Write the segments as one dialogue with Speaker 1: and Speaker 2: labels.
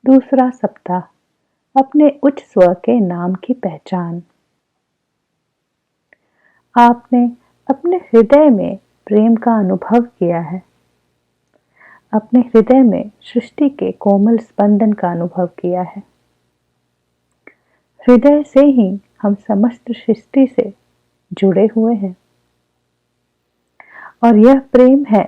Speaker 1: दूसरा सप्ताह, अपने उच्च स्व के नाम की पहचान। आपने अपने हृदय में प्रेम का अनुभव किया है। अपने हृदय में सृष्टि के कोमल स्पंदन का अनुभव किया है। हृदय से ही हम समस्त सृष्टि से जुड़े हुए हैं और यह प्रेम है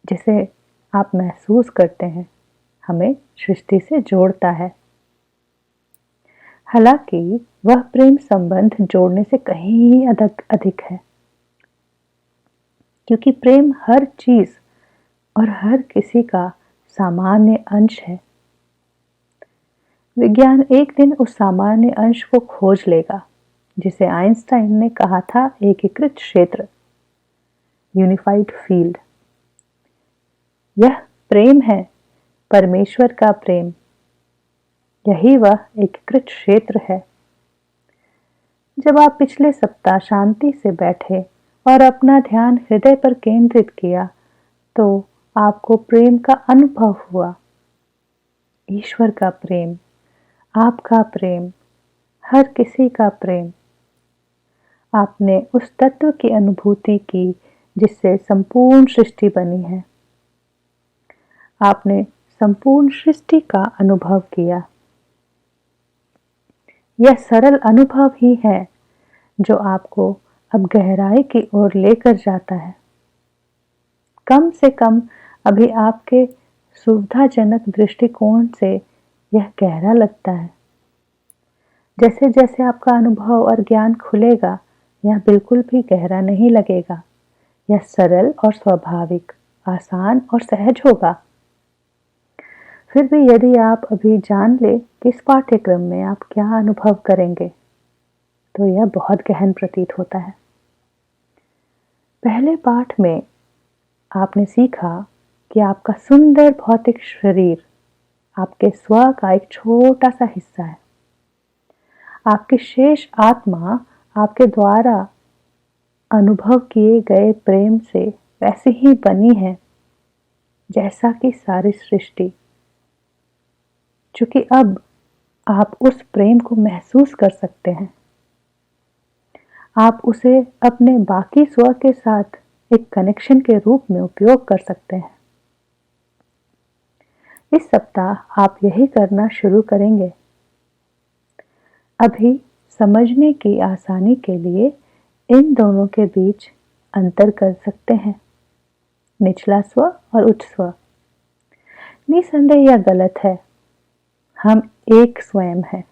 Speaker 1: जिसे आप महसूस करते हैं, हमें सृष्टि से जोड़ता है। हालांकि वह प्रेम संबंध जोड़ने से कहीं अधिक है, क्योंकि प्रेम हर चीज और हर किसी का सामान्य अंश है। विज्ञान एक दिन उस सामान्य अंश को खोज लेगा जिसे आइंस्टाइन ने कहा था एकीकृत क्षेत्र, यूनिफाइड फील्ड। यह प्रेम है, परमेश्वर का प्रेम। यही वह एकीकृत क्षेत्र है। जब आप पिछले सप्ताह शांति से बैठे और अपना ध्यान हृदय पर केंद्रित किया तो आपको प्रेम का अनुभव हुआ। ईश्वर का प्रेम, आपका प्रेम, हर किसी का प्रेम। आपने उस तत्व की अनुभूति की जिससे संपूर्ण सृष्टि बनी है। आपने संपूर्ण सृष्टि का अनुभव किया। यह सरल अनुभव ही है जो आपको अब गहराई की ओर लेकर जाता है। कम से कम अभी आपके सुविधाजनक दृष्टिकोण से यह गहरा लगता है। जैसे जैसे आपका अनुभव और ज्ञान खुलेगा, यह बिल्कुल भी गहरा नहीं लगेगा। यह सरल और स्वाभाविक, आसान और सहज होगा। फिर भी यदि आप अभी जान ले कि इस पाठ्यक्रम में आप क्या अनुभव करेंगे, तो यह बहुत गहन प्रतीत होता है। पहले पाठ में आपने सीखा कि आपका सुंदर भौतिक शरीर आपके स्व का एक छोटा सा हिस्सा है। आपकी शेष आत्मा आपके द्वारा अनुभव किए गए प्रेम से वैसी ही बनी है जैसा कि सारी सृष्टि। चूंकि अब आप उस प्रेम को महसूस कर सकते हैं, आप उसे अपने बाकी स्व के साथ एक कनेक्शन के रूप में उपयोग कर सकते हैं। इस सप्ताह आप यही करना शुरू करेंगे। अभी समझने की आसानी के लिए इन दोनों के बीच अंतर कर सकते हैं, निचला स्व और उच्च स्व। निसंदेह यह गलत है। हम एक स्वयं हैं।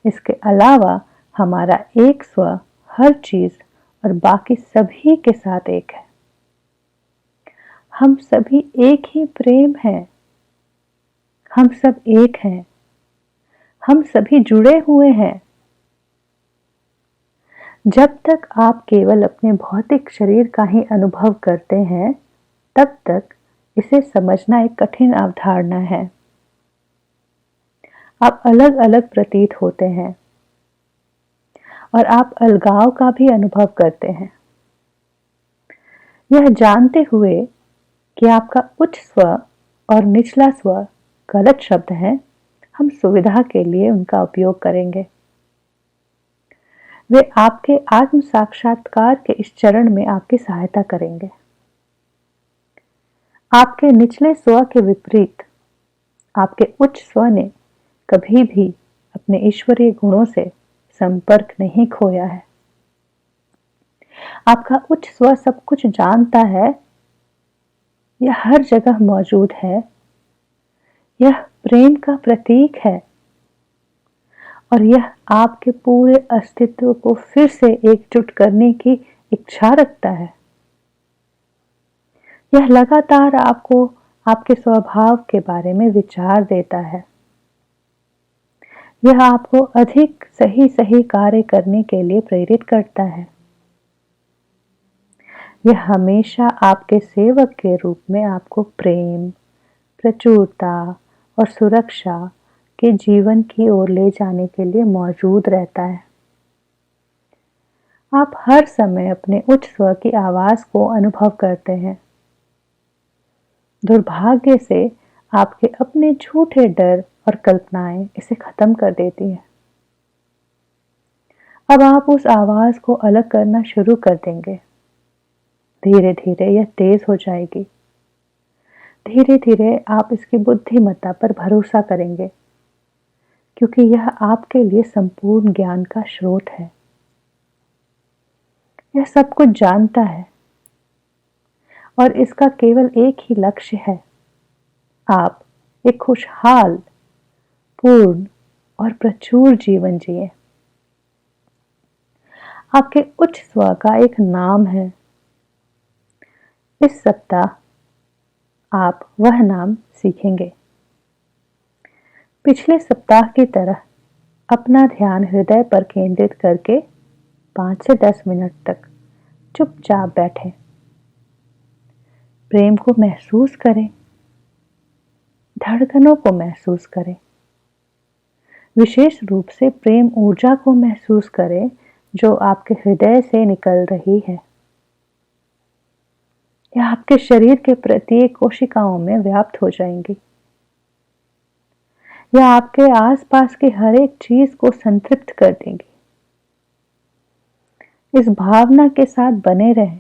Speaker 1: इसके अलावा हमारा एक स्व हर चीज और बाकी सभी के साथ एक है। हम सभी एक ही प्रेम हैं। हम सब एक हैं। हम सभी जुड़े हुए हैं। जब तक आप केवल अपने भौतिक शरीर का ही अनुभव करते हैं, तब तक इसे समझना एक कठिन अवधारणा है। आप अलग अलग प्रतीत होते हैं और आप अलगाव का भी अनुभव करते हैं। यह जानते हुए कि आपका उच्च स्व और निचला स्व गलत शब्द हैं, हम सुविधा के लिए उनका उपयोग करेंगे। वे आपके आत्म साक्षात्कार के इस चरण में आपकी सहायता करेंगे। आपके निचले स्व के विपरीत आपके उच्च स्व ने कभी भी अपने ईश्वरीय गुणों से संपर्क नहीं खोया है। आपका उच्च स्व सब कुछ जानता है। यह हर जगह मौजूद है। यह प्रेम का प्रतीक है और यह आपके पूरे अस्तित्व को फिर से एकजुट करने की इच्छा रखता है। यह लगातार आपको आपके स्वभाव के बारे में विचार देता है। यह आपको अधिक सही कार्य करने के लिए प्रेरित करता है। यह हमेशा आपके सेवक के रूप में आपको प्रेम, प्रचुरता और सुरक्षा के जीवन की ओर ले जाने के लिए मौजूद रहता है। आप हर समय अपने उच्च स्व की आवाज को अनुभव करते हैं। दुर्भाग्य से आपके अपने झूठे डर और कल्पनाएं इसे खत्म कर देती हैं। अब आप उस आवाज को अलग करना शुरू कर देंगे। धीरे धीरे यह तेज हो जाएगी। धीरे धीरे आप इसकी बुद्धिमत्ता पर भरोसा करेंगे, क्योंकि यह आपके लिए संपूर्ण ज्ञान का स्रोत है। यह सब कुछ जानता है और इसका केवल एक ही लक्ष्य है, आप एक खुशहाल, पूर्ण और प्रचुर जीवन जिए। आपके उच्च स्व का एक नाम है। इस सप्ताह आप वह नाम सीखेंगे। पिछले सप्ताह की तरह अपना ध्यान हृदय पर केंद्रित करके 5 से 10 मिनट तक चुपचाप बैठें। प्रेम को महसूस करें, धड़कनों को महसूस करें, विशेष रूप से प्रेम ऊर्जा को महसूस करें जो आपके हृदय से निकल रही है। यह आपके शरीर के प्रत्येक कोशिकाओं में व्याप्त हो जाएंगी। यह आपके आसपास की हर एक चीज को संतृप्त कर देंगी। इस भावना के साथ बने रहें।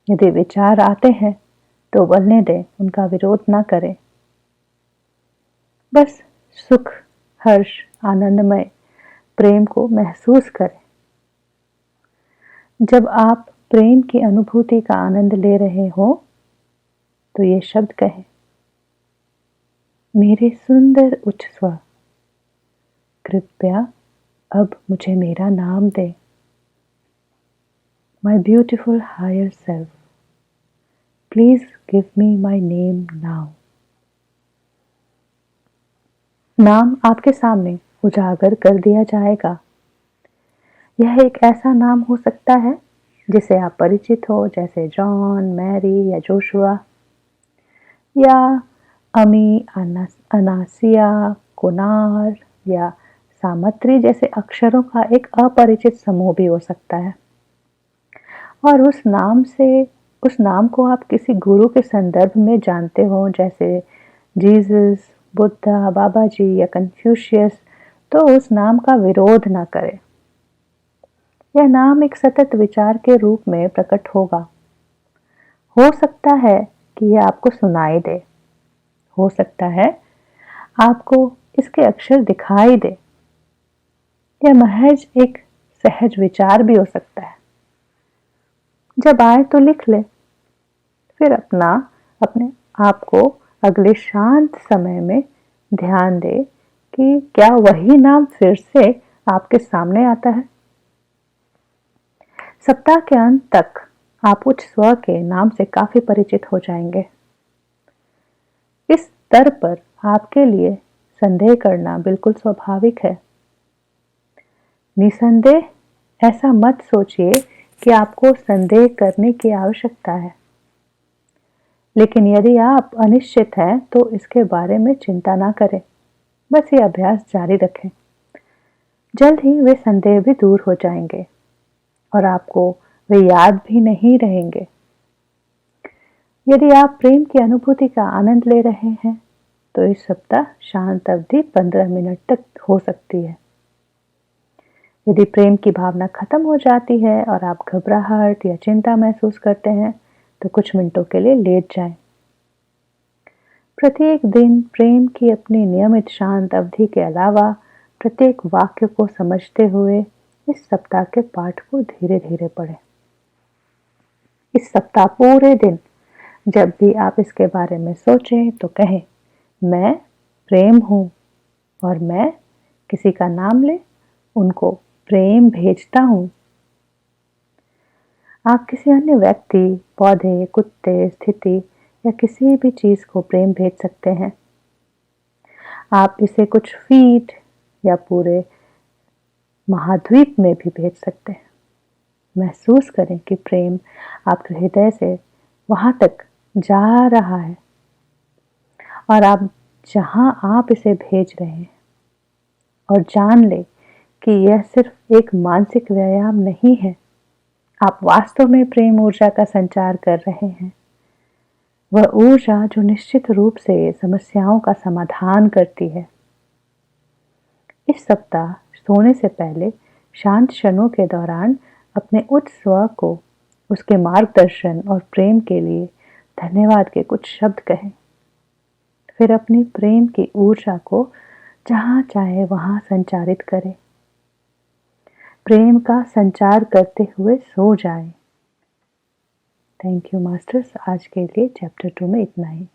Speaker 1: यदि विचार आते हैं तो बोलने दें, उनका विरोध ना करें। बस सुख, हर्ष, आनंदमय प्रेम को महसूस करें। जब आप प्रेम की अनुभूति का आनंद ले रहे हो तो ये शब्द कहें, मेरे सुंदर उच्च स्व, कृपया अब मुझे मेरा नाम दे। My beautiful higher self, please give me my name now. नाम आपके सामने उजागर कर दिया जाएगा। यह एक ऐसा नाम हो सकता है जिसे आप परिचित हो, जैसे जॉन, मैरी या जोशुआ, या अमी, अनासिया, कुनार या सामत्री जैसे अक्षरों का एक अपरिचित समूह भी हो सकता है। और उस नाम को आप किसी गुरु के संदर्भ में जानते हो, जैसे जीसस, बुद्धा, बाबा जी या कन्फ्यूशियस, तो उस नाम का विरोध ना करें। यह नाम एक सतत विचार के रूप में प्रकट होगा। हो सकता है कि यह आपको सुनाई दे, हो सकता है आपको इसके अक्षर दिखाई दे। यह महज एक सहज विचार भी हो सकता है। जब आए तो लिख ले, फिर अपने आप को अगले शांत समय में ध्यान दे कि क्या वही नाम फिर से आपके सामने आता है। सप्ताह के अंत तक आप उच्च स्व के नाम से काफी परिचित हो जाएंगे। इस स्तर पर आपके लिए संदेह करना बिल्कुल स्वाभाविक है। निसंदेह ऐसा मत सोचिए कि आपको संदेह करने की आवश्यकता है, लेकिन यदि आप अनिश्चित हैं तो इसके बारे में चिंता ना करें। बस ये अभ्यास जारी रखें। जल्द ही वे संदेह भी दूर हो जाएंगे और आपको वे याद भी नहीं रहेंगे। यदि आप प्रेम की अनुभूति का आनंद ले रहे हैं तो इस सप्ताह शांत अवधि 15 मिनट तक हो सकती है। यदि प्रेम की भावना खत्म हो जाती है और आप घबराहट या चिंता महसूस करते हैं तो कुछ मिनटों के लिए लेट जाएं। प्रत्येक दिन प्रेम की अपनी नियमित शांत अवधि के अलावा प्रत्येक वाक्य को समझते हुए इस सप्ताह के पाठ को धीरे धीरे पढ़ें। इस सप्ताह पूरे दिन जब भी आप इसके बारे में सोचें तो कहें, मैं प्रेम हूं और मैं किसी का नाम ले उनको प्रेम भेजता हूं। आप किसी अन्य व्यक्ति, पौधे, कुत्ते, स्थिति या किसी भी चीज को प्रेम भेज सकते हैं। आप इसे कुछ फीट या पूरे महाद्वीप में भी भेज सकते हैं। महसूस करें कि प्रेम आपके हृदय से वहां तक जा रहा है और आप जहां आप इसे भेज रहे हैं, और जान ले कि यह सिर्फ एक मानसिक व्यायाम नहीं है। आप वास्तव में प्रेम ऊर्जा का संचार कर रहे हैं। वह ऊर्जा जो निश्चित रूप से समस्याओं का समाधान करती है। इस सप्ताह सोने से पहले शांत क्षणों के दौरान अपने उच्च स्व को उसके मार्गदर्शन और प्रेम के लिए धन्यवाद के कुछ शब्द कहें। फिर अपनी प्रेम की ऊर्जा को जहां चाहे वहां संचारित करें। प्रेम का संचार करते हुए सो जाएं। Thank you masters. आज के लिए चैप्टर 2 में इतना ही।